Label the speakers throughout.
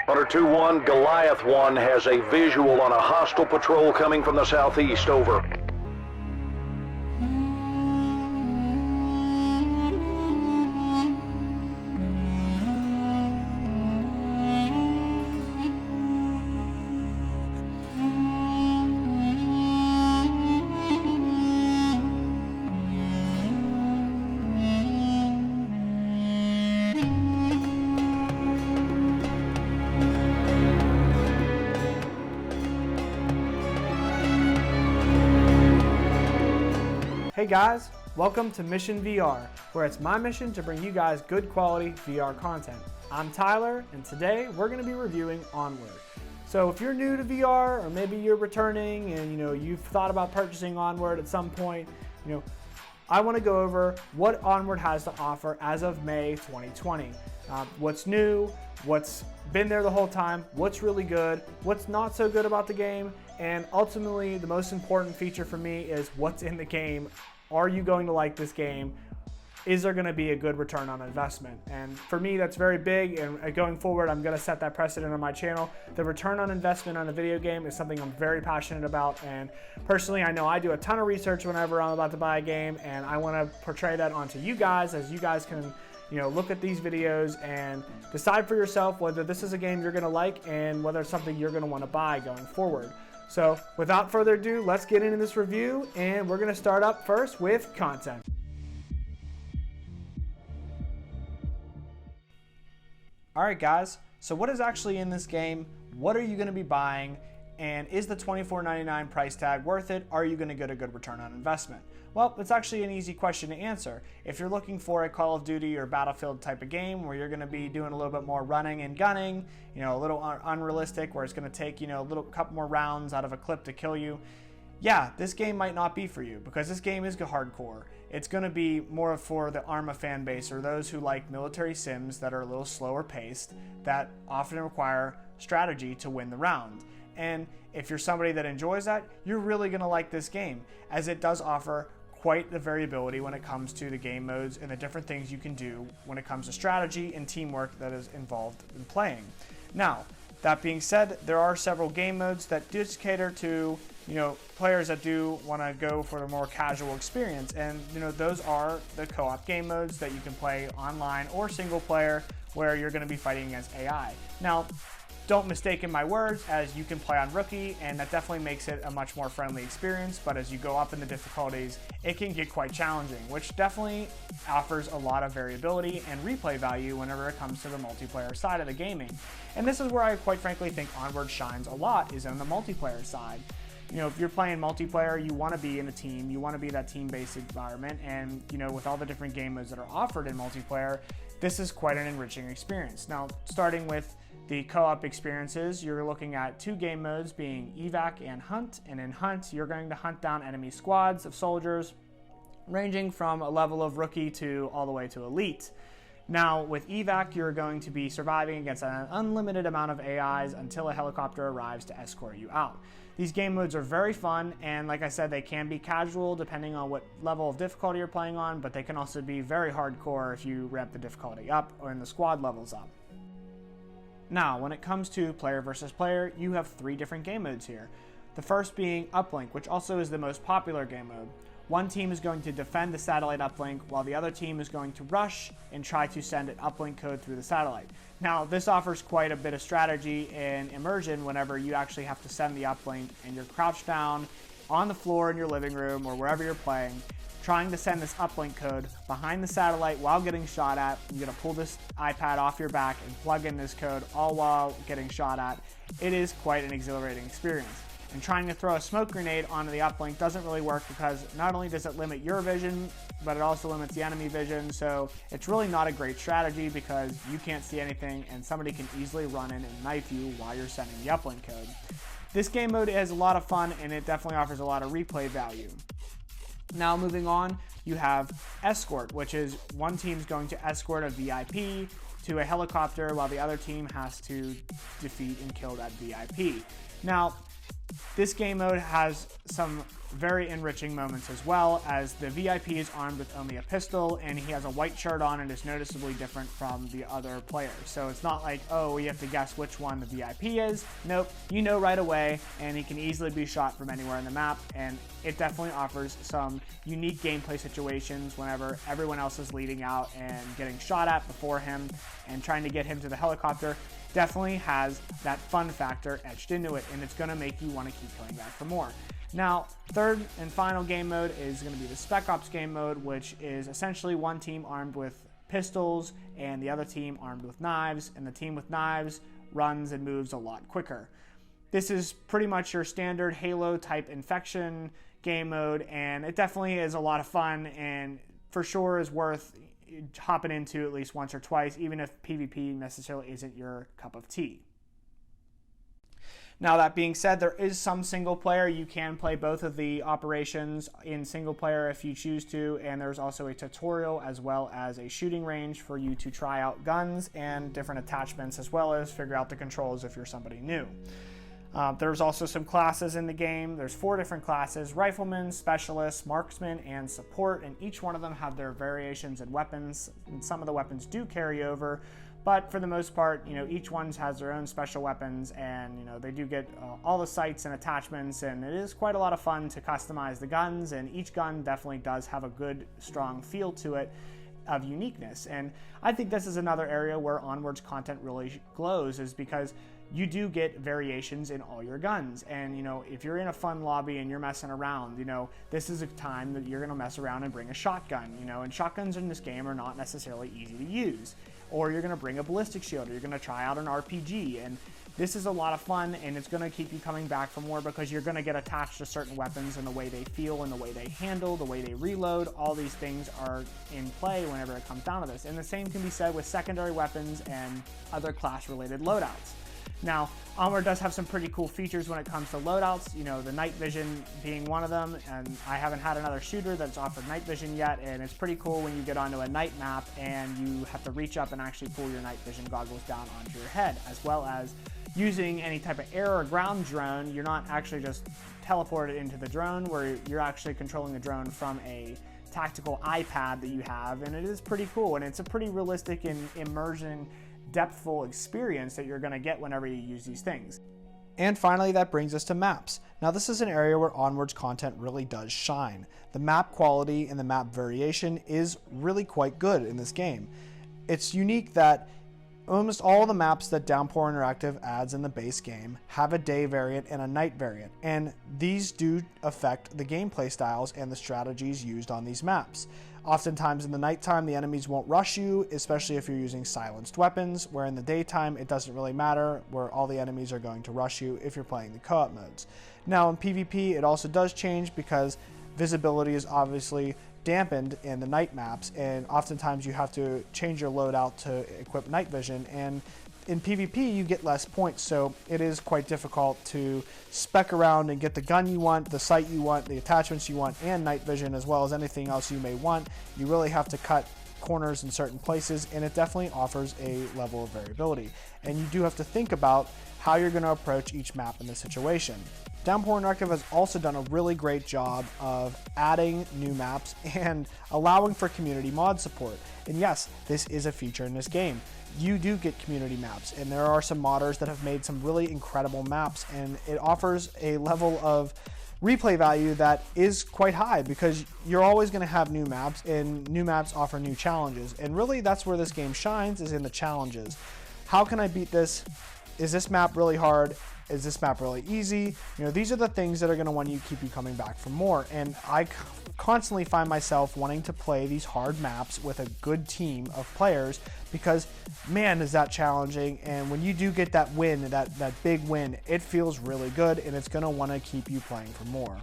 Speaker 1: Hunter 2-1, Goliath 1 has a visual on a hostile patrol coming from the southeast. Over.
Speaker 2: Hey guys, welcome to Mission VR, where it's my mission to bring you guys good quality VR content. I'm Tyler, and today we're going to be reviewing Onward. So if you're new to VR, or maybe you're returning and you've thought about purchasing Onward at some point, I want to go over what Onward has to offer as of May 2020. What's new, what's been there the whole time, what's really good, what's not so good about the game, and ultimately the most important feature for me is what's in the game. Are you going to like this game? Is there going to be a good return on investment? And for me, that's very big, and going forward, I'm going to set that precedent on my channel. The return on investment on a video game is something I'm very passionate about, and personally, I know I do a ton of research whenever I'm about to buy a game, and I want to portray that onto you guys, as you guys can look at these videos and decide for yourself whether this is a game you're going to like and whether it's something you're going to want to buy going forward. So without further ado, let's get into this review, and we're going to start up first with content. Alright guys, so what is actually in this game? What are you going to be buying? And is the $24.99 price tag worth it? Are you going to get a good return on investment? Well, it's actually an easy question to answer. If you're looking for a Call of Duty or Battlefield type of game where you're going to be doing a little bit more running and gunning, a little unrealistic, where it's going to take, a couple more rounds out of a clip to kill you, yeah, this game might not be for you, because this game is hardcore. It's going to be more for the ARMA fan base, or those who like military sims that are a little slower paced, that often require strategy to win the round. And if you're somebody that enjoys that, you're really going to like this game, as it does offer quite the variability when it comes to the game modes and the different things you can do when it comes to strategy and teamwork that is involved in playing. Now, that being said, there are several game modes that do cater to players that do want to go for a more casual experience, and those are the co-op game modes that you can play online or single player, where you're going to be fighting against AI. Now, don't mistake in my words, as you can play on Rookie, and that definitely makes it a much more friendly experience, but as you go up in the difficulties, it can get quite challenging, which definitely offers a lot of variability and replay value whenever it comes to the multiplayer side of the gaming. And this is where I quite frankly think Onward shines a lot, is on the multiplayer side. If you're playing multiplayer, you want to be in a team, you want to be that team-based environment, and with all the different game modes that are offered in multiplayer, this is quite an enriching experience. Now, starting with the co-op experiences, you're looking at two game modes, being Evac and Hunt, and in Hunt, you're going to hunt down enemy squads of soldiers, ranging from a level of Rookie to all the way to Elite. Now, with Evac, you're going to be surviving against an unlimited amount of AIs until a helicopter arrives to escort you out. These game modes are very fun, and like I said, they can be casual depending on what level of difficulty you're playing on, but they can also be very hardcore if you ramp the difficulty up or in the squad levels up. Now, when it comes to player versus player, you have three different game modes here. The first being Uplink, which also is the most popular game mode. One team is going to defend the satellite uplink, while the other team is going to rush and try to send an uplink code through the satellite. Now, this offers quite a bit of strategy in Immersion whenever you actually have to send the uplink and you're crouched down on the floor in your living room or wherever you're playing, trying to send this uplink code behind the satellite while getting shot at. You're going to pull this iPad off your back and plug in this code all while getting shot at. It is quite an exhilarating experience. And trying to throw a smoke grenade onto the uplink doesn't really work, because not only does it limit your vision, but it also limits the enemy vision, so it's really not a great strategy because you can't see anything and somebody can easily run in and knife you while you're sending the uplink code. This game mode is a lot of fun, and it definitely offers a lot of replay value. Now moving on, you have Escort, which is one team's going to escort a VIP to a helicopter while the other team has to defeat and kill that VIP. Now, This game mode has some very enriching moments as well, as the VIP is armed with only a pistol and he has a white shirt on and is noticeably different from the other players. So it's not like, oh, you have to guess which one the VIP is. Nope, you know right away, and he can easily be shot from anywhere in the map, and it definitely offers some unique gameplay situations whenever everyone else is leading out and getting shot at before him and trying to get him to the helicopter. Definitely has that fun factor etched into it, and it's going to make you want to keep coming back for more. Now, third and final game mode is going to be the Spec Ops game mode, which is essentially one team armed with pistols and the other team armed with knives, and the team with knives runs and moves a lot quicker. This is pretty much your standard Halo type infection game mode, and it definitely is a lot of fun and for sure is worth hopping into at least once or twice, even if PvP necessarily isn't your cup of tea. Now, that being said, there is some single player. You can play both of the operations in single player if you choose to, and there's also a tutorial as well as a shooting range for you to try out guns and different attachments, as well as figure out the controls if you're somebody new. There's also some classes in the game. There's 4 different classes: Rifleman, Specialist, Marksman, and Support, and each one of them have their variations in weapons, and some of the weapons do carry over, but for the most part, each one has their own special weapons, and they do get all the sights and attachments, and it is quite a lot of fun to customize the guns, and each gun definitely does have a good, strong feel to it of uniqueness. And I think this is another area where Onward's content really glows, is because you do get variations in all your guns. And if you're in a fun lobby and you're messing around, this is a time that you're going to mess around and bring a shotgun, and shotguns in this game are not necessarily easy to use. Or you're going to bring a ballistic shield, or you're going to try out an RPG, and this is a lot of fun, and it's going to keep you coming back for more because you're going to get attached to certain weapons and the way they feel and the way they handle, the way they reload. All these things are in play whenever it comes down to this. And the same can be said with secondary weapons and other class-related loadouts. Now, Onward does have some pretty cool features when it comes to loadouts, the night vision being one of them, and I haven't had another shooter that's offered night vision yet, and it's pretty cool when you get onto a night map and you have to reach up and actually pull your night vision goggles down onto your head, as well as using any type of air or ground drone. You're not actually just teleported into the drone, where you're actually controlling the drone from a tactical iPad that you have, and it is pretty cool, and it's a pretty realistic and immersion depthful experience that you're going to get whenever you use these things. And finally, that brings us to maps. Now, this is an area where Onward's content really does shine. The map quality and the map variation is really quite good in this game. It's unique that almost all the maps that Downpour Interactive adds in the base game have a day variant and a night variant, and these do affect the gameplay styles and the strategies used on these maps. Oftentimes in the nighttime, the enemies won't rush you, especially if you're using silenced weapons, where in the daytime, it doesn't really matter, where all the enemies are going to rush you if you're playing the co-op modes. Now in PvP, it also does change because visibility is obviously dampened in the night maps, and oftentimes you have to change your loadout to equip night vision, and in PvP you get less points, so it is quite difficult to spec around and get the gun you want, the sight you want, the attachments you want, and night vision, as well as anything else you may want. You really have to cut corners in certain places, and it definitely offers a level of variability, and you do have to think about how you're going to approach each map in this situation. Downpour Interactive has also done a really great job of adding new maps and allowing for community mod support. And yes, this is a feature in this game. You do get community maps, and there are some modders that have made some really incredible maps, and it offers a level of replay value that is quite high because you're always going to have new maps, and new maps offer new challenges. And really, that's where this game shines, is in the challenges. How can I beat this? Is this map really hard? Is this map really easy? These are the things that are going to want you keep you coming back for more. And I constantly find myself wanting to play these hard maps with a good team of players because, man, is that challenging. And when you do get that win, that big win, it feels really good, and it's going to want to keep you playing for more.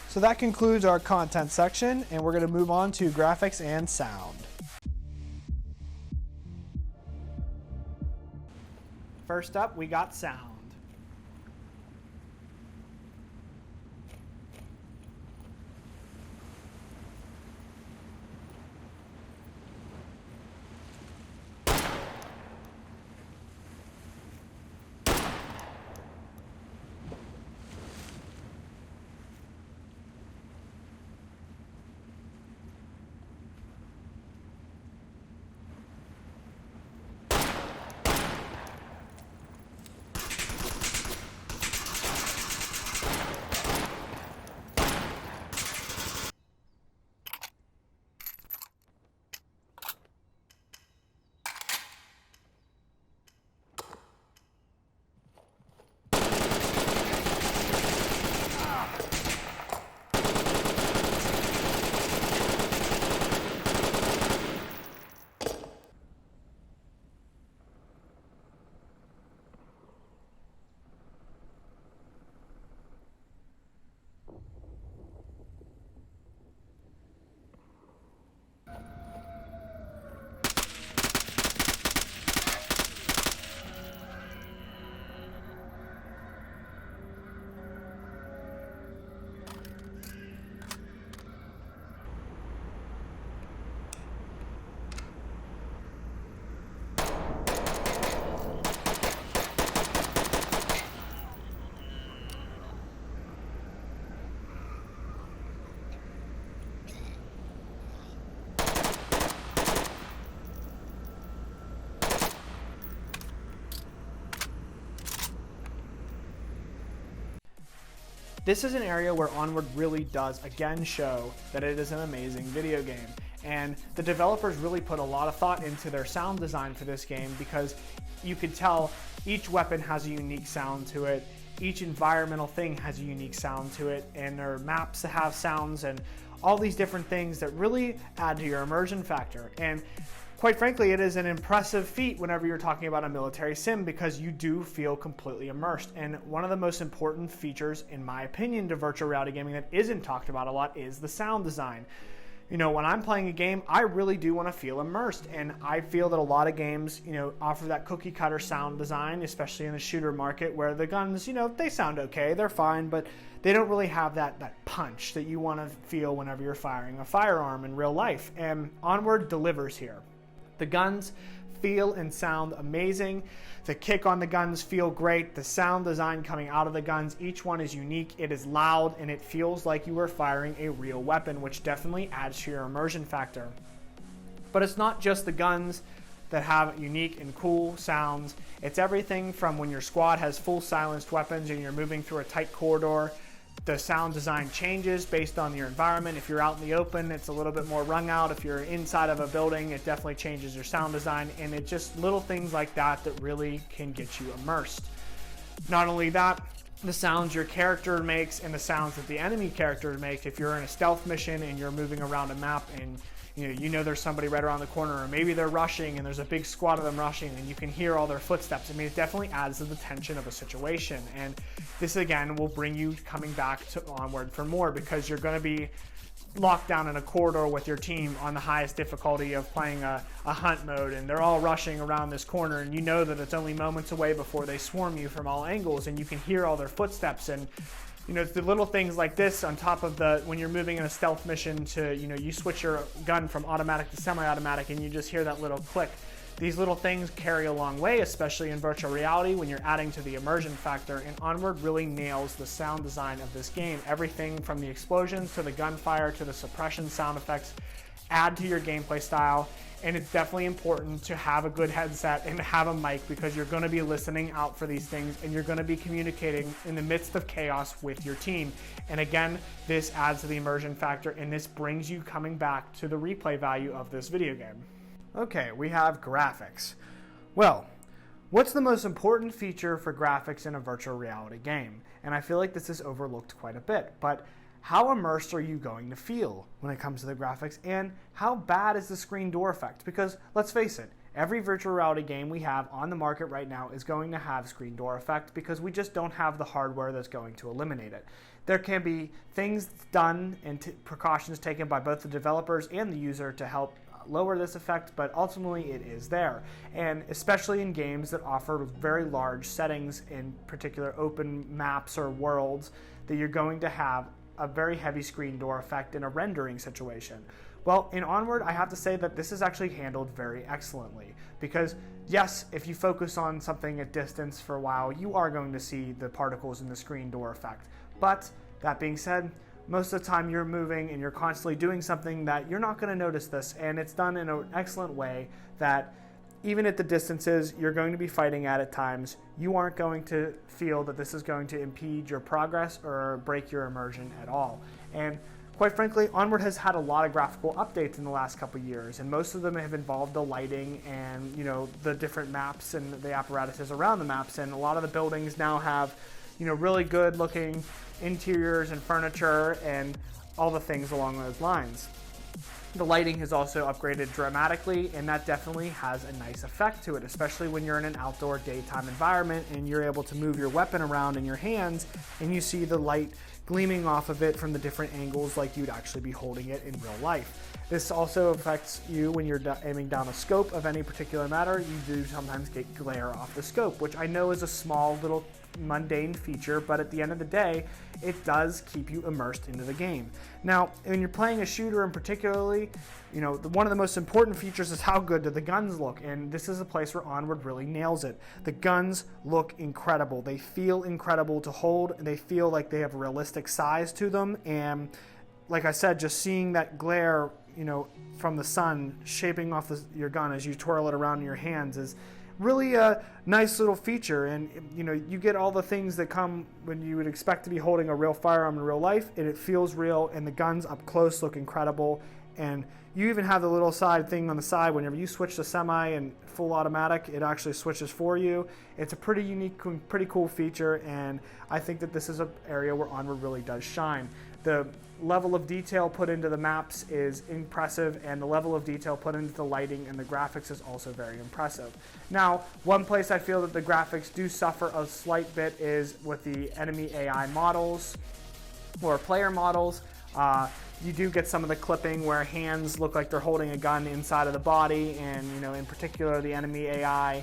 Speaker 2: So that concludes our content section, and we're going to move on to graphics and sound. First up, we got sound. This is an area where Onward really does again show that it is an amazing video game. And the developers really put a lot of thought into their sound design for this game, because you could tell each weapon has a unique sound to it. Each environmental thing has a unique sound to it, and there are maps that have sounds and all these different things that really add to your immersion factor. And quite frankly, it is an impressive feat whenever you're talking about a military sim, because you do feel completely immersed. And one of the most important features, in my opinion, to virtual reality gaming that isn't talked about a lot is the sound design. You know, when I'm playing a game, I really do want to feel immersed, and I feel that a lot of games, you know, offer that cookie cutter sound design, especially in the shooter market, where the guns, you know, they sound okay, they're fine, but they don't really have that punch that you want to feel whenever you're firing a firearm in real life, and Onward delivers here. The guns feel and sound amazing. The kick on the guns feel great. The sound design coming out of the guns, each one is unique. It is loud, and it feels like you are firing a real weapon, which definitely adds to your immersion factor. But it's not just the guns that have unique and cool sounds. It's everything from when your squad has full silenced weapons and you're moving through a tight corridor. The sound design changes based on your environment. If you're out in the open, it's a little bit more wrung out. If you're inside of a building, it definitely changes your sound design, and it's just little things like that that really can get you immersed. Not only that, the sounds your character makes and the sounds that the enemy character makes. If you're in a stealth mission and you're moving around a map and you know there's somebody right around the corner, or maybe they're rushing and there's a big squad of them rushing and you can hear all their footsteps. I mean, it definitely adds to the tension of a situation. And this again will bring you coming back to Onward for more, because you're going to be locked down in a corridor with your team on the highest difficulty of playing a hunt mode, and they're all rushing around this corner, and you know that it's only moments away before they swarm you from all angles, and you can hear all their footsteps. And you know, it's the little things like this on top of when you're moving in a stealth mission to, you know, you switch your gun from automatic to semi-automatic and you just hear that little click. These little things carry a long way, especially in virtual reality when you're adding to the immersion factor, and Onward really nails the sound design of this game. Everything from the explosions to the gunfire to the suppression sound effects add to your gameplay style. And it's definitely important to have a good headset and have a mic, because you're going to be listening out for these things and you're going to be communicating in the midst of chaos with your team. And again, this adds to the immersion factor, and this brings you coming back to the replay value of this video game. Okay, we have graphics. Well, what's the most important feature for graphics in a virtual reality game? And I feel like this is overlooked quite a bit, but how immersed are you going to feel when it comes to the graphics, and how bad is the screen door effect? Because let's face it, every virtual reality game we have on the market right now is going to have screen door effect, because we just don't have the hardware that's going to eliminate it. There can be things done and precautions taken by both the developers and the user to help lower this effect, but ultimately it is there. And especially in games that offer very large settings, in particular open maps or worlds, that you're going to have a very heavy screen door effect in a rendering situation. Well, in Onward, I have to say that this is actually handled very excellently, because yes, if you focus on something at distance for a while, you are going to see the particles in the screen door effect. But that being said, most of the time you're moving and you're constantly doing something that you're not going to notice this, and it's done in an excellent way that even at the distances you're going to be fighting at times, you aren't going to feel that this is going to impede your progress or break your immersion at all. And quite frankly, Onward has had a lot of graphical updates in the last couple of years, and most of them have involved the lighting and, you know, the different maps and the apparatuses around the maps. And a lot of the buildings now have, you know, really good looking interiors and furniture and all the things along those lines. The lighting has also upgraded dramatically, and that definitely has a nice effect to it, especially when you're in an outdoor daytime environment and you're able to move your weapon around in your hands and you see the light gleaming off of it from the different angles like you'd actually be holding it in real life. This also affects you when you're aiming down a scope of any particular matter. You do sometimes get glare off the scope, which I know is a small little mundane feature, but at the end of the day, it does keep you immersed into the game. Now, when you're playing a shooter in particularly, you know, one of the most important features is how good do the guns look, and this is a place where Onward really nails it. The guns look incredible. They feel incredible to hold, and they feel like they have realistic size to them, and like I said, just seeing that glare, you know, from the sun shaping off your gun as you twirl it around in your hands is really a nice little feature. And you know, you get all the things that come when you would expect to be holding a real firearm in real life, and it feels real, and the guns up close look incredible. And you even have the little side thing on the side. Whenever you switch to semi and full automatic, it actually switches for you. It's a pretty unique, pretty cool feature, and I think that this is an area where Onward really does shine. The level of detail put into the maps is impressive, and the level of detail put into the lighting and the graphics is also very impressive. Now, one place I feel that the graphics do suffer a slight bit is with the enemy AI models or player models. You do get some of the clipping where hands look like they're holding a gun inside of the body, and you know, in particular the enemy AI,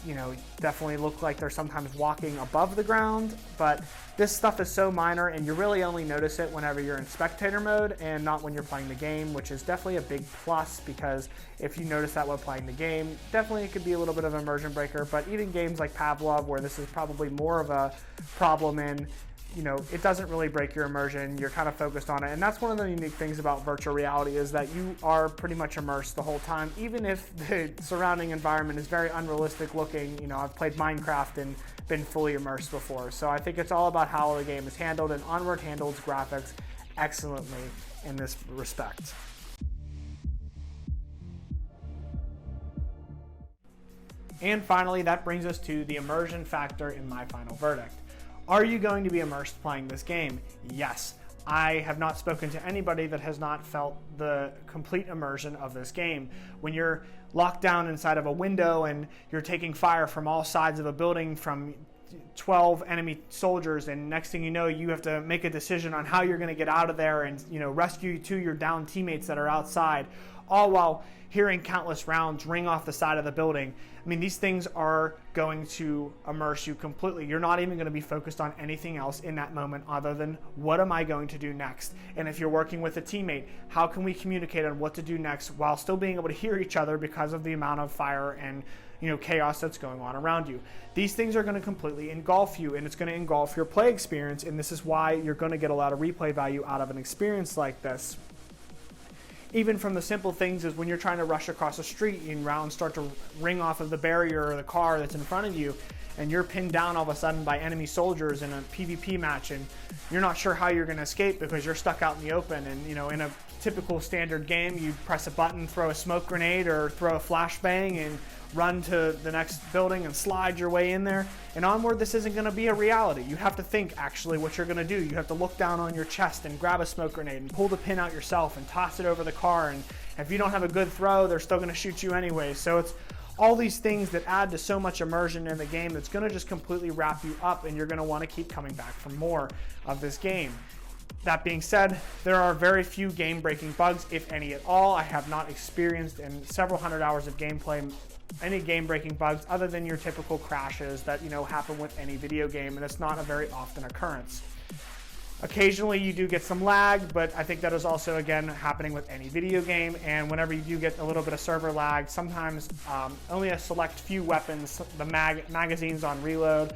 Speaker 2: you know, definitely look like they're sometimes walking above the ground. But this stuff is so minor, and you really only notice it whenever you're in spectator mode and not when you're playing the game, which is definitely a big plus, because if you notice that while playing the game, definitely it could be a little bit of an immersion breaker. But even games like Pavlov, where this is probably more of a problem in, you know, it doesn't really break your immersion. You're kind of focused on it. And that's one of the unique things about virtual reality, is that you are pretty much immersed the whole time, even if the surrounding environment is very unrealistic looking. You know, I've played Minecraft and been fully immersed before. So I think it's all about how the game is handled, and Onward handles graphics excellently in this respect. And finally, that brings us to the immersion factor in my final verdict. Are you going to be immersed playing this game? Yes. I have not spoken to anybody that has not felt the complete immersion of this game. When you're locked down inside of a window and you're taking fire from all sides of a building from 12 enemy soldiers, and next thing you know, you have to make a decision on how you're going to get out of there and, you know, rescue two of your downed teammates that are outside, all while hearing countless rounds ring off the side of the building. I mean, these things are going to immerse you completely. You're not even going to be focused on anything else in that moment other than, what am I going to do next? And if you're working with a teammate, how can we communicate on what to do next while still being able to hear each other because of the amount of fire and, you know, chaos that's going on around you? These things are going to completely engulf you, and it's going to engulf your play experience, and this is why you're going to get a lot of replay value out of an experience like this. Even from the simple things as when you're trying to rush across a street and rounds start to ring off of the barrier or the car that's in front of you, and you're pinned down all of a sudden by enemy soldiers in a PvP match, and you're not sure how you're going to escape because you're stuck out in the open. And you know, in a typical standard game, you press a button, throw a smoke grenade, or throw a flashbang and run to the next building and slide your way in there. And Onward, this isn't going to be a reality. You have to think actually what you're going to do. You have to look down on your chest and grab a smoke grenade and pull the pin out yourself and toss it over the car. And if you don't have a good throw, they're still going to shoot you anyway. So it's all these things that add to so much immersion in the game that's going to just completely wrap you up, and you're going to want to keep coming back for more of this game. That being said, there are very few game-breaking bugs, if any at all. I have not experienced in several hundred hours of gameplay any game-breaking bugs other than your typical crashes that, you know, happen with any video game, and it's not a very often occurrence. Occasionally you do get some lag, but I think that is also, again, happening with any video game. And whenever you do get a little bit of server lag, sometimes only a select few weapons, the magazines on reload,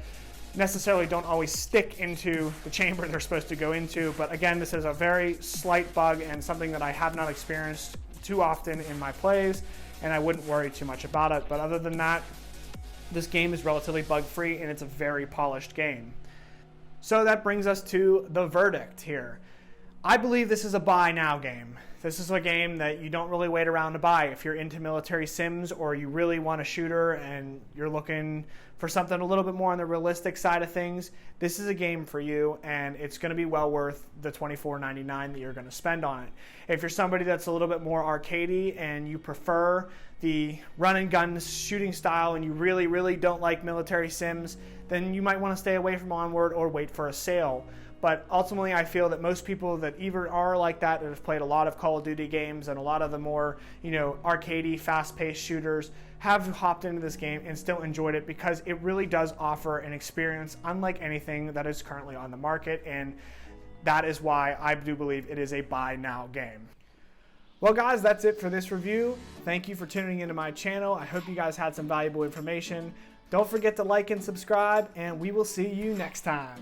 Speaker 2: necessarily don't always stick into the chamber they're supposed to go into. But again, this is a very slight bug and something that I have not experienced too often in my plays, and I wouldn't worry too much about it. But other than that, this game is relatively bug-free, and it's a very polished game. So that brings us to the verdict here. I believe this is a buy now game. This is a game that you don't really wait around to buy. If you're into military sims, or you really want a shooter and you're looking for something a little bit more on the realistic side of things, this is a game for you, and it's going to be well worth the $24.99 that you're going to spend on it. If you're somebody that's a little bit more arcadey and you prefer the run and gun shooting style, and you really don't like military sims, then you might want to stay away from Onward or wait for a sale. But ultimately, I feel that most people that either are like that, that have played a lot of Call of Duty games and a lot of the more, you know, arcadey, fast-paced shooters, have hopped into this game and still enjoyed it, because it really does offer an experience unlike anything that is currently on the market, and that is why I do believe it is a buy now game. Well guys, that's it for this review. Thank you for tuning into my channel. I hope you guys had some valuable information. Don't forget to like and subscribe, and we will see you next time.